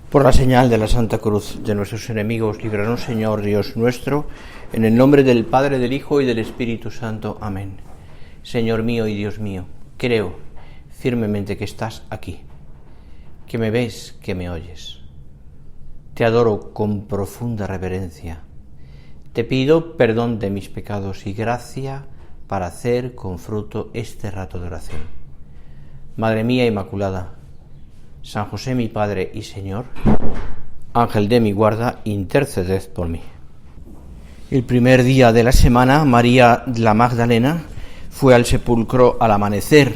Por la señal de la Santa Cruz de nuestros enemigos, líbranos, Señor Dios nuestro, en el nombre del Padre, del Hijo y del Espíritu Santo. Amén. Señor mío y Dios mío, creo firmemente que estás aquí, que me ves, que me oyes. Te adoro con profunda reverencia. Te pido perdón de mis pecados y gracia para hacer con fruto este rato de oración. Madre mía Inmaculada, San José mi Padre y Señor, Ángel de mi guarda, interceded por mí. El primer día de la semana, María la Magdalena fue al sepulcro al amanecer,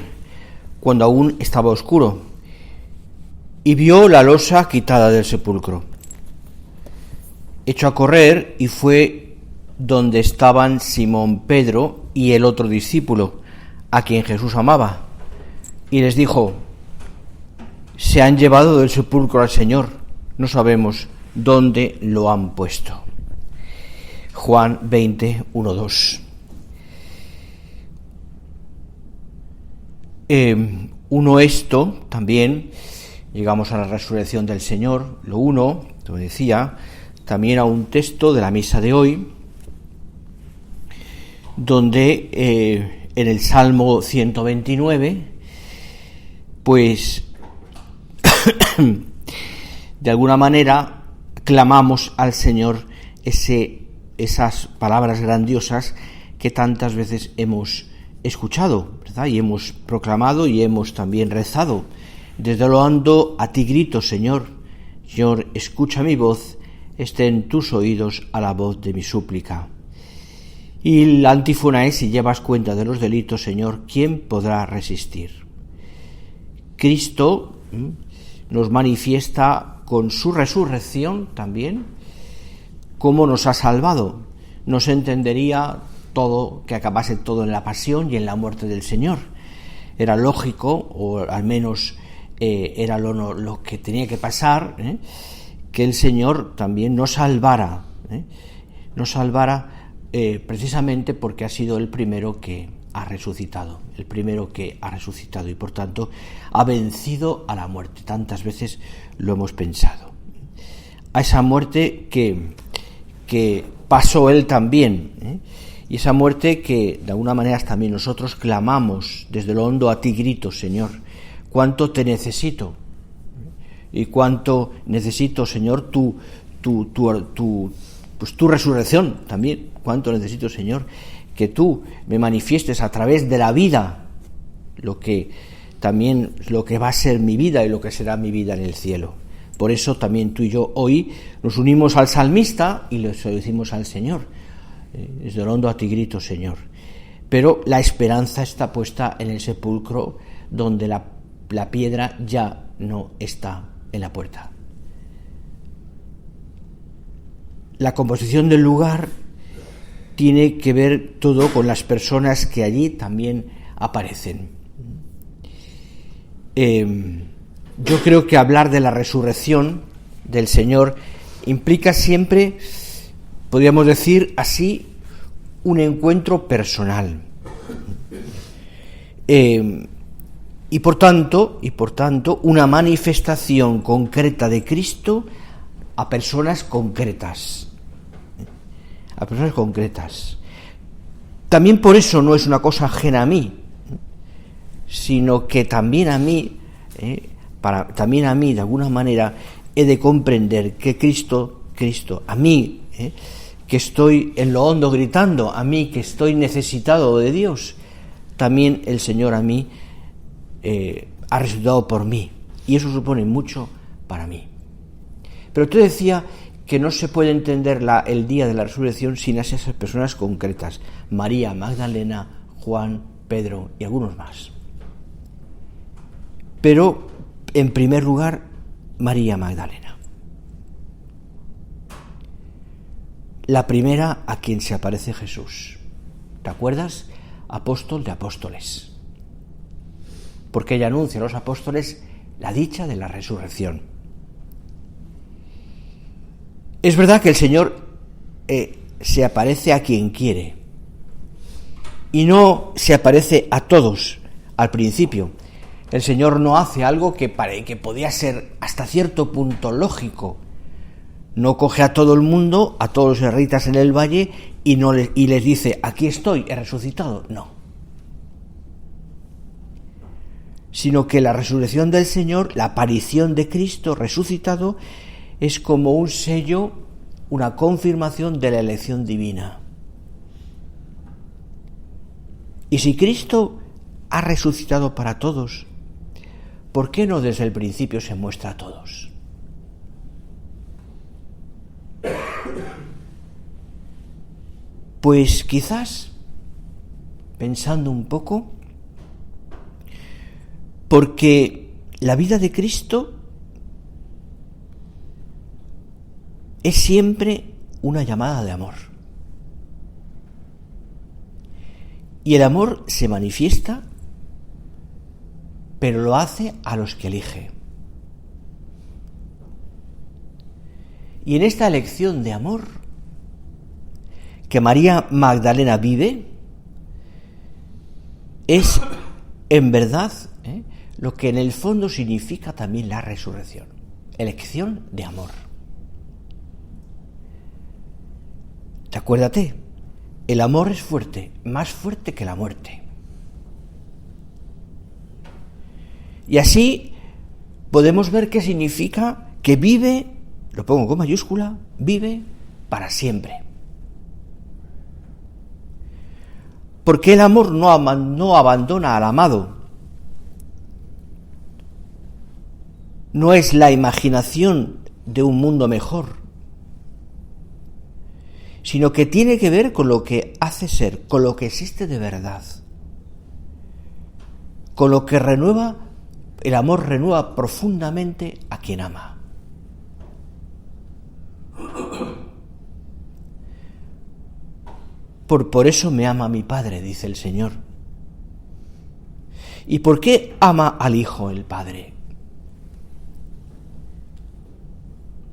cuando aún estaba oscuro, y vio la losa quitada del sepulcro. Echó a correr y fue donde estaban Simón Pedro y el otro discípulo, a quien Jesús amaba, y les dijo: se han llevado del sepulcro al Señor, no sabemos dónde lo han puesto. Juan 20, 1, 2. Uno esto también, llegamos a la resurrección del Señor, lo uno, como decía, también a un texto de la misa de hoy, donde en el Salmo 129, pues de alguna manera clamamos al Señor esas palabras grandiosas que tantas veces hemos escuchado, ¿verdad? Y hemos proclamado y hemos también rezado. Desde lo hondo a ti grito, Señor. Señor, escucha mi voz, estén tus oídos a la voz de mi súplica. Y la antífona es: si llevas cuenta de los delitos, Señor, ¿quién podrá resistir? Cristo nos manifiesta con su resurrección también cómo nos ha salvado. No se entendería todo, que acabase todo en la pasión y en la muerte del Señor. Era lógico, o al menos era lo que tenía que pasar, que el Señor también nos salvara, precisamente porque ha sido el primero que ha resucitado, y por tanto ha vencido a la muerte. Tantas veces lo hemos pensado. A esa muerte que pasó Él también, y esa muerte que de alguna manera también nosotros clamamos desde lo hondo a ti grito, Señor, cuánto te necesito, y cuánto necesito, Señor, tu resurrección también, cuánto necesito, Señor, que tú me manifiestes a través de la vida lo que va a ser mi vida y lo que será mi vida en el cielo. Por eso también tú y yo hoy nos unimos al salmista y le decimos al Señor: desde el hondo a ti grito, Señor. Pero la esperanza está puesta en el sepulcro, donde la piedra ya no está en la puerta. La composición del lugar tiene que ver todo con las personas que allí también aparecen. Yo creo que hablar de la resurrección del Señor implica siempre, podríamos decir así, un encuentro personal. Y por tanto, una manifestación concreta de Cristo a personas concretas. También por eso no es una cosa ajena a mí, sino que también a mí, de alguna manera, he de comprender que Cristo, a mí, que estoy en lo hondo gritando, a mí que estoy necesitado de Dios, también el Señor a mí ha resucitado por mí, y eso supone mucho para mí. Pero te decía que no se puede entender el día de la resurrección sin esas personas concretas: María Magdalena, Juan, Pedro y algunos más. Pero, en primer lugar, María Magdalena. La primera a quien se aparece Jesús. ¿Te acuerdas? Apóstol de apóstoles. Porque ella anuncia a los apóstoles la dicha de la resurrección. Es verdad que el Señor se aparece a quien quiere y no se aparece a todos al principio, El Señor no hace algo que podía ser hasta cierto punto lógico. No coge a todo el mundo, a todos los israelitas en el valle, y les dice, aquí estoy, he resucitado. No. Sino que la resurrección del Señor, la aparición de Cristo resucitado, es como un sello, una confirmación de la elección divina. Y si Cristo ha resucitado para todos, ¿por qué no desde el principio se muestra a todos? Pues quizás, pensando un poco, porque la vida de Cristo es siempre una llamada de amor. Y el amor se manifiesta, pero lo hace a los que elige. Y en esta elección de amor que María Magdalena vive, es en verdad lo que en el fondo significa también la resurrección. Elección de amor. Acuérdate, el amor es fuerte, más fuerte que la muerte. Y así podemos ver qué significa que vive, lo pongo con mayúscula, vive para siempre. Porque el amor no abandona al amado. No es la imaginación de un mundo mejor, sino que tiene que ver con lo que hace ser, con lo que existe de verdad, con lo que renueva, el amor renueva profundamente a quien ama. Por eso me ama mi Padre, dice el Señor. ¿Y por qué ama al Hijo el Padre?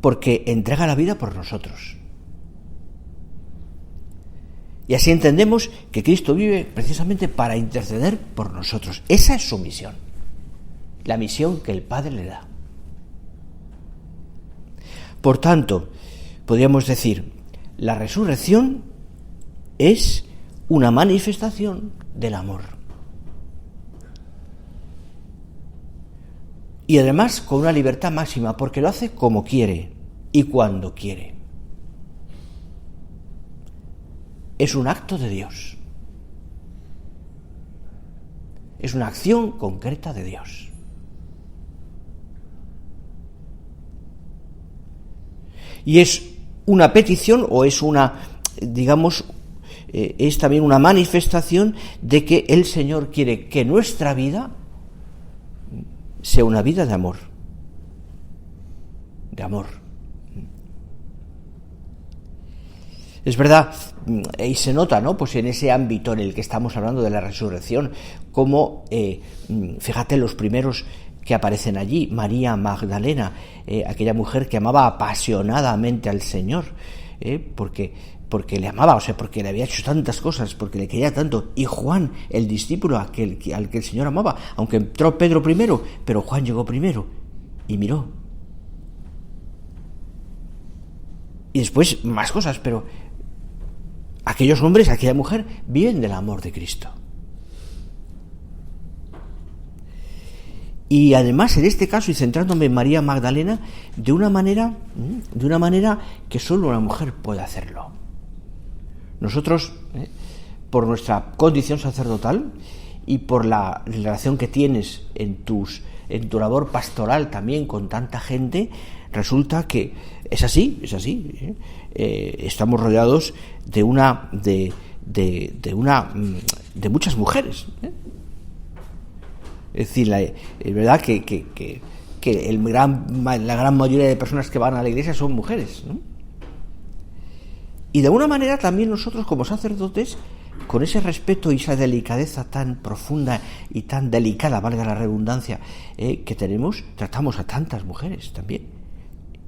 Porque entrega la vida por nosotros. Y así entendemos que Cristo vive precisamente para interceder por nosotros. Esa es su misión, la misión que el Padre le da. Por tanto, podríamos decir, la resurrección es una manifestación del amor. Y además con una libertad máxima, porque lo hace como quiere y cuando quiere. Es un acto de Dios. Es una acción concreta de Dios. Y es una petición o es una, digamos, es también una manifestación de que el Señor quiere que nuestra vida sea una vida de amor. De amor. Es verdad, y se nota, ¿no? Pues en ese ámbito en el que estamos hablando de la resurrección, como, fíjate, los primeros que aparecen allí, María Magdalena, aquella mujer que amaba apasionadamente al Señor, porque le amaba, o sea, porque le había hecho tantas cosas, porque le quería tanto. Y Juan, el discípulo al que el Señor amaba, aunque entró Pedro primero, pero Juan llegó primero y miró. Y después más cosas, pero aquellos hombres, aquella mujer, viven del amor de Cristo. Y además, en este caso, y centrándome en María Magdalena, de una manera que solo una mujer puede hacerlo. Nosotros, por nuestra condición sacerdotal y por la relación que tienes en tu labor pastoral también con tanta gente, resulta que es así. Estamos rodeados de muchas mujeres. Es decir, es verdad que la gran mayoría de personas que van a la iglesia son mujeres, ¿no? Y de alguna manera también nosotros como sacerdotes, con ese respeto y esa delicadeza tan profunda y tan delicada, valga la redundancia, que tenemos, tratamos a tantas mujeres también.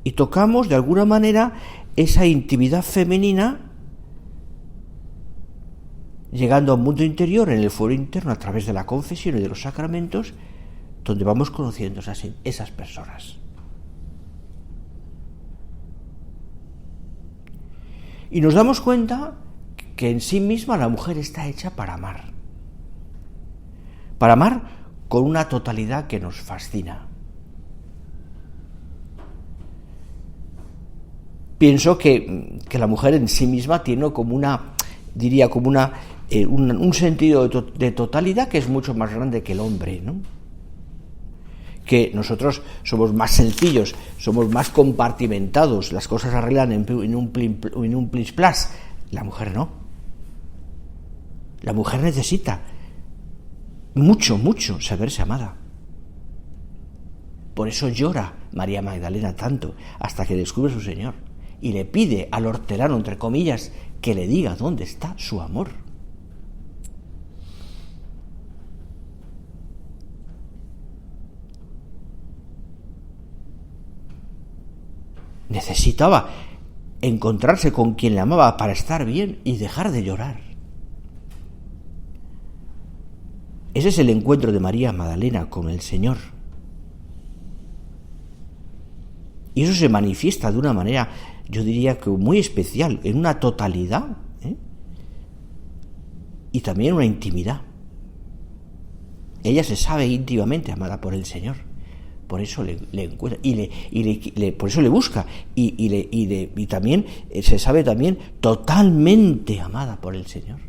Y tocamos de alguna manera esa intimidad femenina, llegando a un mundo interior, en el fuero interno, a través de la confesión y de los sacramentos, donde vamos conociendo esas personas. Y nos damos cuenta que en sí misma la mujer está hecha para amar. Para amar con una totalidad que nos fascina. Pienso que la mujer en sí misma tiene como un sentido de totalidad que es mucho más grande que el hombre, ¿no? Que nosotros somos más sencillos, somos más compartimentados, las cosas se arreglan en un plis-plas. La mujer no. La mujer necesita mucho saberse amada. Por eso llora María Magdalena tanto, hasta que descubre a su Señor y le pide al hortelano, entre comillas, que le diga dónde está su amor. Necesitaba encontrarse con quien le amaba para estar bien y dejar de llorar. Ese es el encuentro de María Magdalena con el Señor. Y eso se manifiesta de una manera, yo diría que muy especial, en una totalidad, y también una intimidad. Ella se sabe íntimamente amada por el Señor. Por eso le encuentra por eso le busca y también se sabe también totalmente amada por el Señor.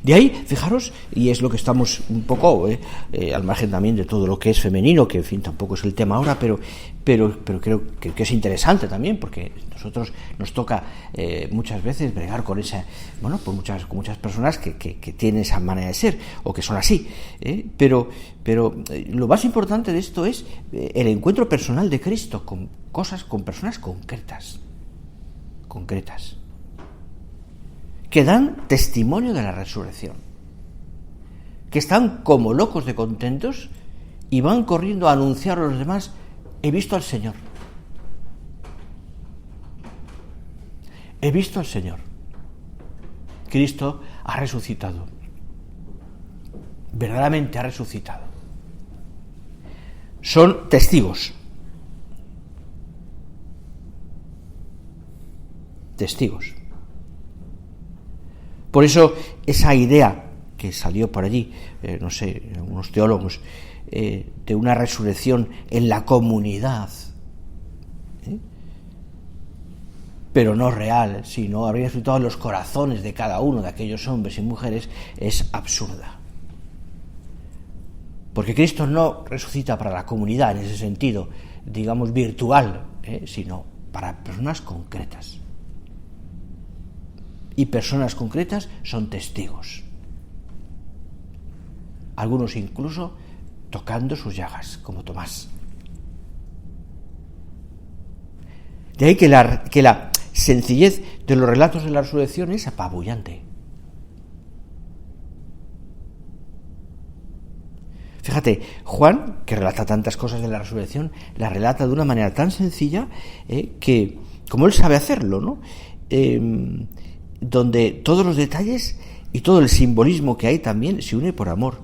De ahí, fijaros, y es lo que estamos un poco al margen también de todo lo que es femenino, que en fin tampoco es el tema ahora, pero creo que es interesante también, porque nosotros nos toca muchas veces bregar con con muchas personas que tienen esa manera de ser, o que son así, pero lo más importante de esto es el encuentro personal de Cristo con personas concretas, que dan testimonio de la resurrección, que están como locos de contentos y van corriendo a anunciar a los demás: he visto al Señor. He visto al Señor. Cristo ha resucitado. Verdaderamente ha resucitado. Son testigos. Testigos. Por eso esa idea que salió por allí, algunos teólogos, de una resurrección en la comunidad, pero no real, sino habría resucitado en los corazones de cada uno de aquellos hombres y mujeres, es absurda. Porque Cristo no resucita para la comunidad en ese sentido, digamos, virtual, sino para personas concretas. Y personas concretas son testigos. Algunos incluso tocando sus llagas, como Tomás. De ahí que la sencillez de los relatos de la resurrección es apabullante. Fíjate, Juan, que relata tantas cosas de la resurrección, la relata de una manera tan sencilla que, como él sabe hacerlo, ¿no? Donde todos los detalles y todo el simbolismo que hay también se une por amor,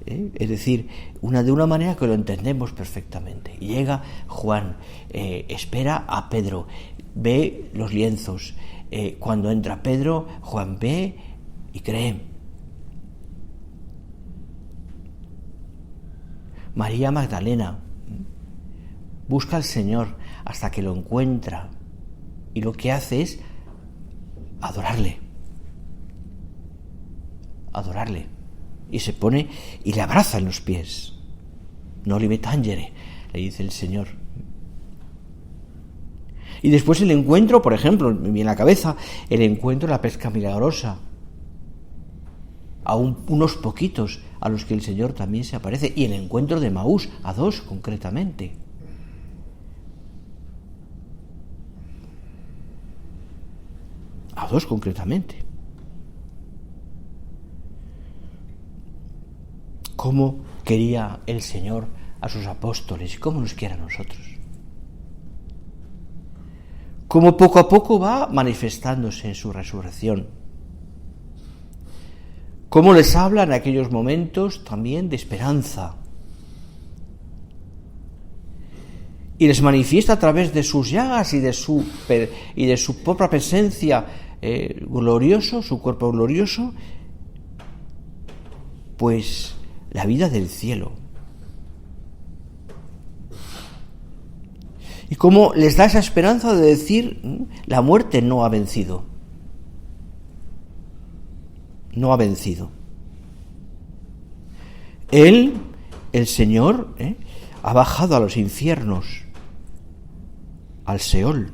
es decir, de una manera que lo entendemos perfectamente. Y llega Juan, espera a Pedro, ve los lienzos, cuando entra Pedro, Juan ve y cree. María Magdalena busca al Señor hasta que lo encuentra, y lo que hace es adorarle, y se pone y le abraza en los pies. Noli me tangere, le dice el Señor. Y después el encuentro, por ejemplo, me viene a la cabeza el encuentro de la pesca milagrosa, a unos poquitos a los que el Señor también se aparece, y el encuentro de Maús, a 2 concretamente. A 2 concretamente. ¿Cómo quería el Señor a sus apóstoles y cómo nos quiere a nosotros? cómo poco a poco va manifestándose en su resurrección, cómo les habla en aquellos momentos también de esperanza, y les manifiesta a través de sus llagas y de su propia presencia glorioso, su cuerpo glorioso, pues la vida del cielo. Y cómo les da esa esperanza de decir, la muerte no ha vencido. No ha vencido. Él, el Señor, ha bajado a los infiernos, al Seol.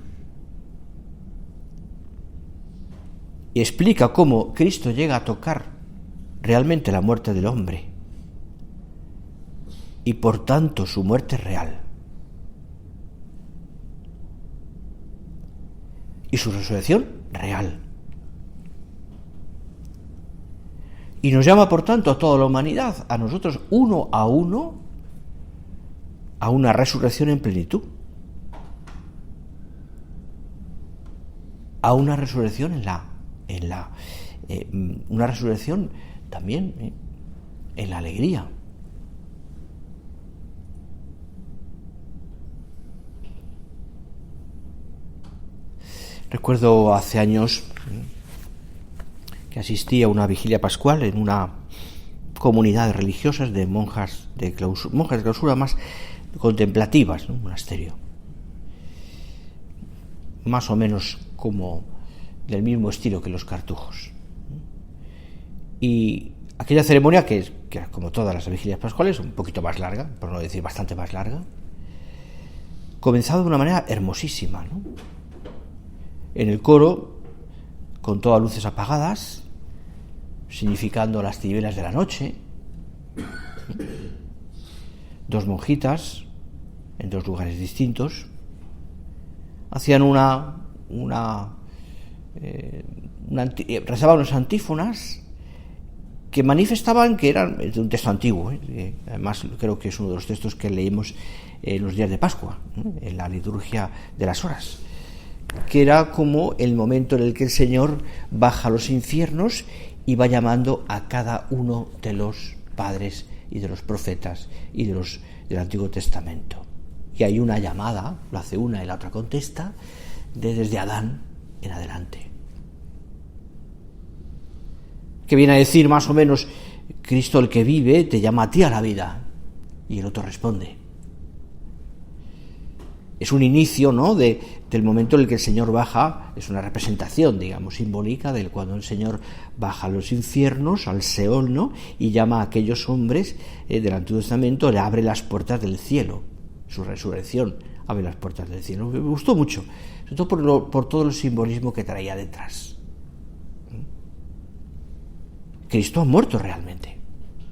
Y explica cómo Cristo llega a tocar realmente la muerte del hombre. Y por tanto su muerte es real. Y su resurrección real. Y nos llama, por tanto, a toda la humanidad, a nosotros uno, a una resurrección en plenitud. A una resurrección una resurrección también en la alegría. Recuerdo hace años que asistí a una vigilia pascual en una comunidad religiosas de monjas de clausura más contemplativas, ¿no? Un monasterio. Más o menos como del mismo estilo que los cartujos. Y aquella ceremonia, que era como todas las vigilias pascuales, un poquito más larga, por no decir bastante más larga, comenzaba de una manera hermosísima, ¿no? En el coro, con todas luces apagadas, significando las tinieblas de la noche, dos monjitas en dos lugares distintos hacían rezaban unas antífonas que manifestaban que eran de un texto antiguo, además creo que es uno de los textos que leímos en los días de Pascua, en la liturgia de las horas, que era como el momento en el que el Señor baja a los infiernos y va llamando a cada uno de los padres y de los profetas y del Antiguo Testamento. Y hay una llamada, lo hace una y la otra contesta, desde Adán en adelante. Que viene a decir más o menos, Cristo el que vive te llama a ti a la vida. Y el otro responde. Es un inicio, ¿no?, del momento en el que el Señor baja, es una representación, digamos, simbólica del cuando el Señor baja a los infiernos, al Seol, ¿no?, y llama a aquellos hombres del Antiguo Testamento, le abre las puertas del cielo. Su resurrección abre las puertas del cielo. Me gustó mucho, sobre todo por todo el simbolismo que traía detrás. Cristo ha muerto realmente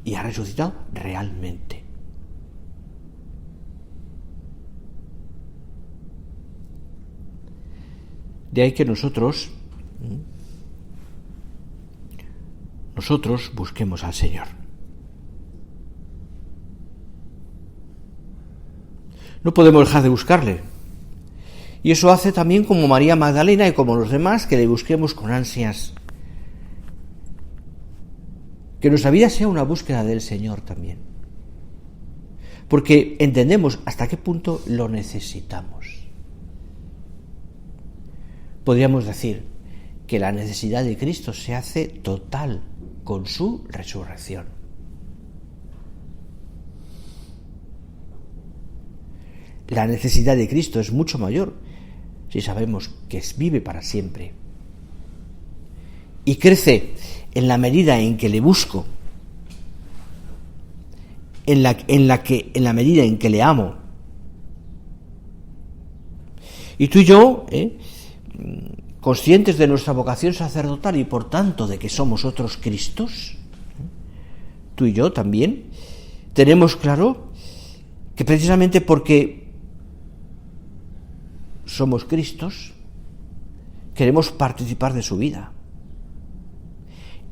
y ha resucitado realmente. De ahí que nosotros busquemos al Señor. No podemos dejar de buscarle. Y eso hace también como María Magdalena y como los demás, que le busquemos con ansias. Que nuestra vida sea una búsqueda del Señor también. Porque entendemos hasta qué punto lo necesitamos. Podríamos decir que la necesidad de Cristo se hace total con su resurrección. La necesidad de Cristo es mucho mayor si sabemos que vive para siempre. Y crece en la medida en que le busco, en la medida en que le amo. Y tú y yo, conscientes de nuestra vocación sacerdotal y por tanto de que somos otros Cristos, tú y yo también tenemos claro que precisamente porque somos Cristos queremos participar de su vida.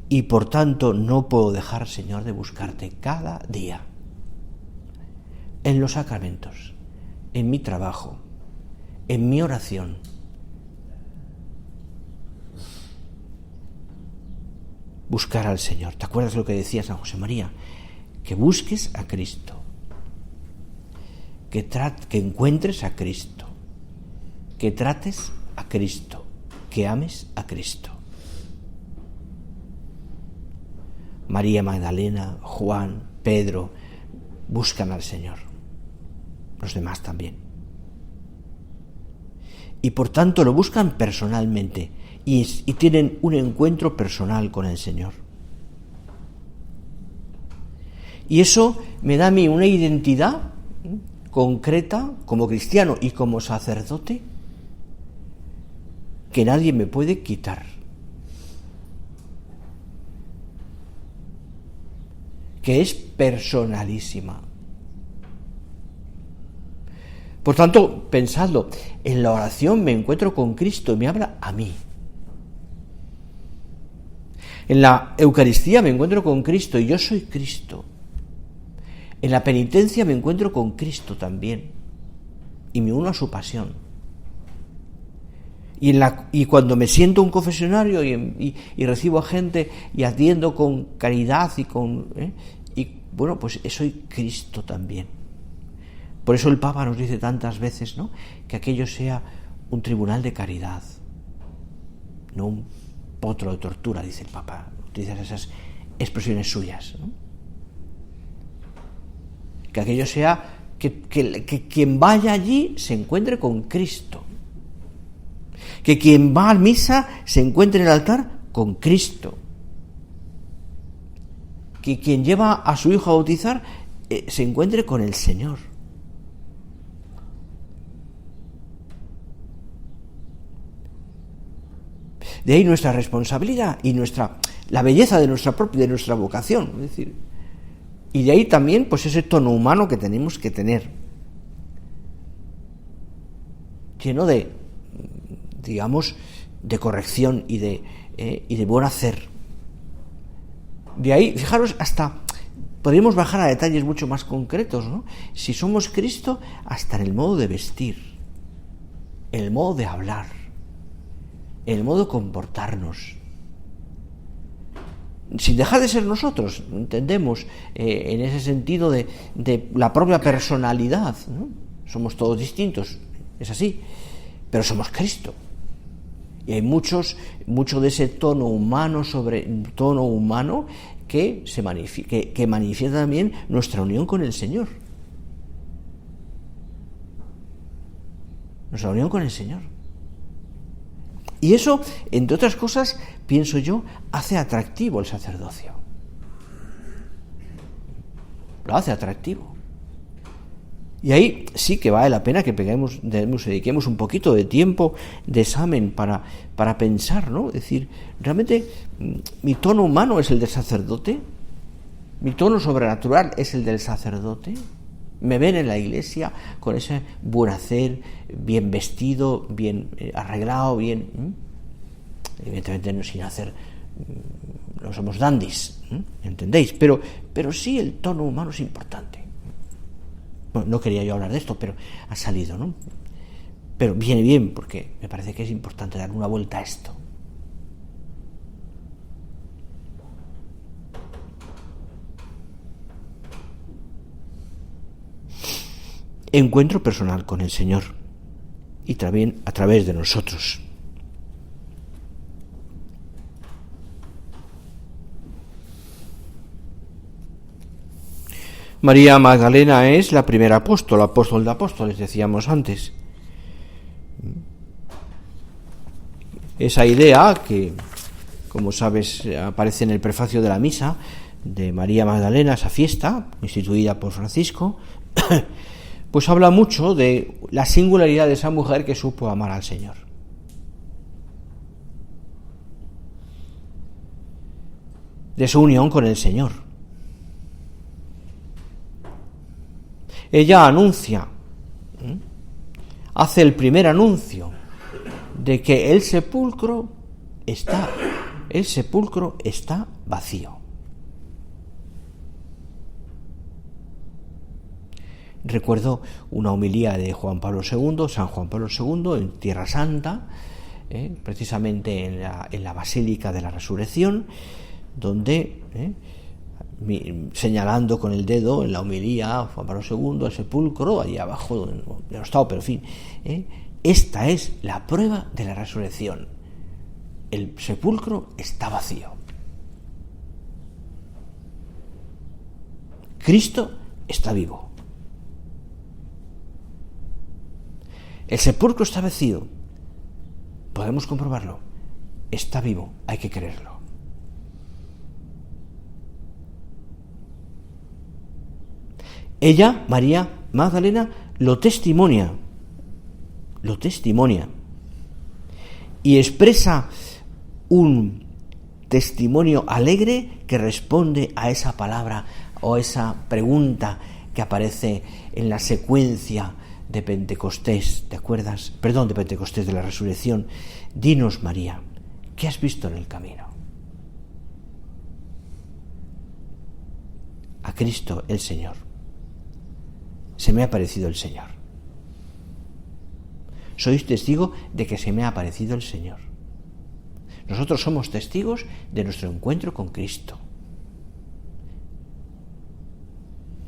Y por tanto no puedo dejar, Señor, de buscarte cada día, en los sacramentos, en mi trabajo, en mi oración, buscar al Señor. ¿Te acuerdas lo que decía San José María? Que busques a Cristo, que encuentres a Cristo, que trates a Cristo, que ames a Cristo. María Magdalena, Juan, Pedro, buscan al Señor. Los demás también. Y por tanto lo buscan personalmente y tienen un encuentro personal con el Señor. Y eso me da a mí una identidad concreta como cristiano y como sacerdote que nadie me puede quitar. Que es personalísima. Por tanto, pensadlo, en la oración me encuentro con Cristo y me habla a mí. En la Eucaristía me encuentro con Cristo y yo soy Cristo. En la penitencia me encuentro con Cristo también y me uno a su pasión. Y cuando me siento en un confesionario y recibo a gente y atiendo con caridad pues soy Cristo también. Por eso el Papa nos dice tantas veces, ¿no?, que aquello sea un tribunal de caridad, no un potro de tortura, dice el Papa. Utiliza esas expresiones suyas, ¿no? Que aquello sea que quien vaya allí se encuentre con Cristo. Que quien va a misa se encuentre en el altar con Cristo. Que quien lleva a su hijo a bautizar se encuentre con el Señor. De ahí nuestra responsabilidad y la belleza de nuestra vocación, es decir, y de ahí también pues ese tono humano que tenemos que tener, lleno de, digamos, de corrección y de buen hacer. De ahí, fijaros, hasta podríamos bajar a detalles mucho más concretos, ¿no? Si somos Cristo, hasta en el modo de vestir, en el modo de hablar, en el modo de comportarnos, sin dejar de ser nosotros, entendemos, en ese sentido de la propia personalidad, ¿no? Somos todos distintos, es así, pero somos Cristo. Y hay mucho de ese tono humano que manifiesta también nuestra unión con el Señor. Nuestra unión con el Señor. Y eso, entre otras cosas, pienso yo, hace atractivo el sacerdocio. Lo hace atractivo. Y ahí sí que vale la pena que dediquemos un poquito de tiempo de examen para pensar, ¿no? Es decir, realmente mi tono humano es el del sacerdote, mi tono sobrenatural es el del sacerdote. Me ven en la iglesia con ese buen hacer, bien vestido, bien arreglado, bien, evidentemente no sin hacer, no somos dandis, ¿entendéis? Pero sí el tono humano es importante. Bueno, no quería yo hablar de esto, pero ha salido, ¿no? Pero viene bien, porque me parece que es importante dar una vuelta a esto. Encuentro personal con el Señor y también a través de nosotros. María Magdalena es la primera apóstol de apóstoles, decíamos antes. Esa idea que, como sabes, aparece en el prefacio de la misa de María Magdalena, esa fiesta instituida por Francisco, pues habla mucho de la singularidad de esa mujer que supo amar al Señor. De su unión con el Señor. Ella anuncia, hace el primer anuncio de que el sepulcro está vacío. Recuerdo una homilía de San Juan Pablo II, en Tierra Santa, precisamente en la Basílica de la Resurrección, donde, señalando con el dedo en la homilía Juan Pablo II, el sepulcro, allí abajo, donde no ha estado, pero en fin, esta es la prueba de la resurrección. El sepulcro está vacío. Cristo está vivo. El sepulcro está vacío. Podemos comprobarlo. Está vivo, hay que creerlo. Ella, María Magdalena, lo testimonia y expresa un testimonio alegre que responde a esa palabra o esa pregunta que aparece en la secuencia de Pentecostés, ¿te acuerdas? Perdón, de Pentecostés, de la resurrección. Dinos, María, ¿qué has visto en el camino? A Cristo el Señor. Se me ha aparecido el Señor. Sois testigo de que se me ha aparecido el Señor. Nosotros somos testigos de nuestro encuentro con Cristo.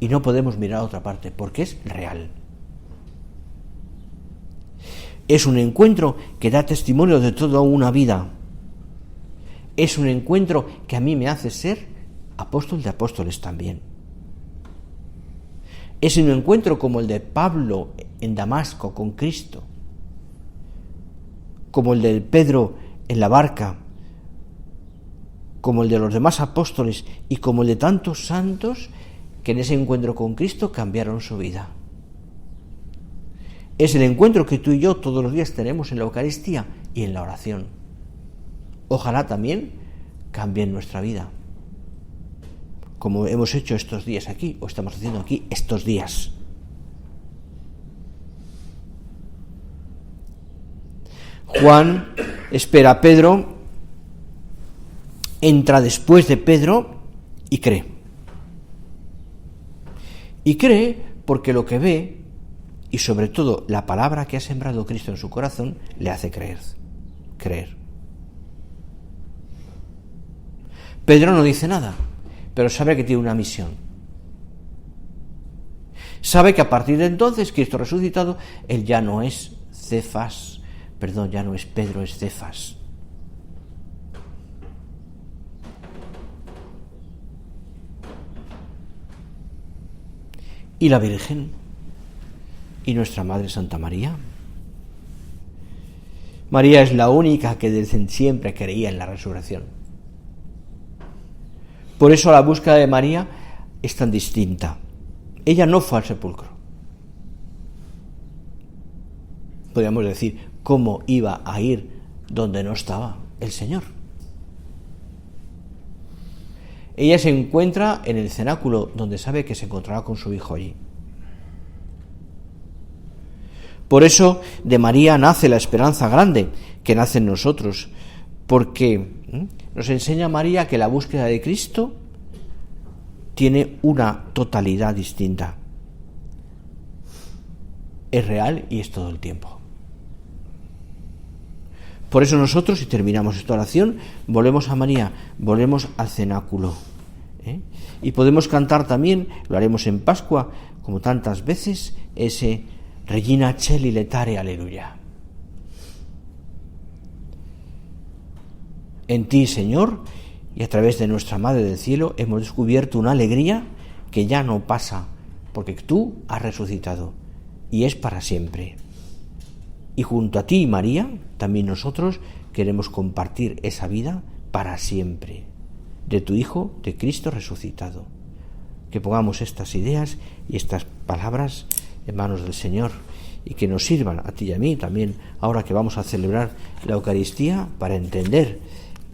Y no podemos mirar a otra parte porque es real. Es un encuentro que da testimonio de toda una vida. Es un encuentro que a mí me hace ser apóstol de apóstoles también. Es un encuentro como el de Pablo en Damasco con Cristo, como el de Pedro en la barca, como el de los demás apóstoles y como el de tantos santos que en ese encuentro con Cristo cambiaron su vida. Es el encuentro que tú y yo todos los días tenemos en la Eucaristía y en la oración. Ojalá también cambie nuestra vida, como hemos hecho estos días aquí, o estamos haciendo aquí estos días. Juan espera a Pedro, entra después de Pedro y cree. Y cree porque lo que ve, y sobre todo la palabra que ha sembrado Cristo en su corazón, le hace creer. Pedro no dice nada, pero sabe que tiene una misión. Sabe que a partir de entonces, Cristo resucitado, él ya no es Cefas, ya no es Pedro, es Cefas. ¿Y la Virgen? ¿Y nuestra Madre Santa María? María es la única que desde siempre creía en la resurrección. Por eso la búsqueda de María es tan distinta. Ella no fue al sepulcro. Podríamos decir, ¿cómo iba a ir donde no estaba el Señor? Ella se encuentra en el cenáculo donde sabe que se encontrará con su hijo allí. Por eso de María nace la esperanza grande que nace en nosotros, porque nos enseña María que la búsqueda de Cristo tiene una totalidad distinta. Es real y es todo el tiempo. Por eso nosotros, si terminamos esta oración, volvemos a María, volvemos al cenáculo. Y podemos cantar también, lo haremos en Pascua, como tantas veces, ese Regina Celi letare, aleluya. En ti, Señor, y a través de nuestra Madre del Cielo, hemos descubierto una alegría que ya no pasa, porque tú has resucitado, y es para siempre. Y junto a ti, María, también nosotros queremos compartir esa vida para siempre, de tu Hijo, de Cristo resucitado. Que pongamos estas ideas y estas palabras en manos del Señor y que nos sirvan a ti y a mí también, ahora que vamos a celebrar la Eucaristía, para entender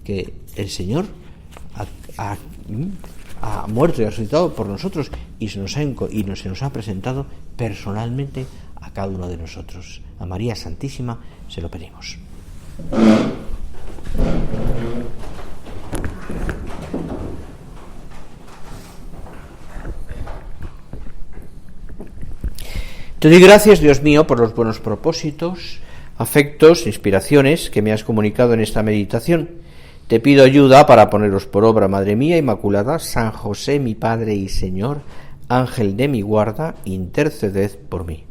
que el Señor ha muerto y ha resucitado por nosotros y se nos ha presentado personalmente a cada uno de nosotros. A María Santísima se lo pedimos. Te doy gracias, Dios mío, por los buenos propósitos, afectos, inspiraciones que me has comunicado en esta meditación. Te pido ayuda para poneros por obra, Madre mía Inmaculada, San José, mi Padre y Señor, Ángel de mi guarda, interceded por mí.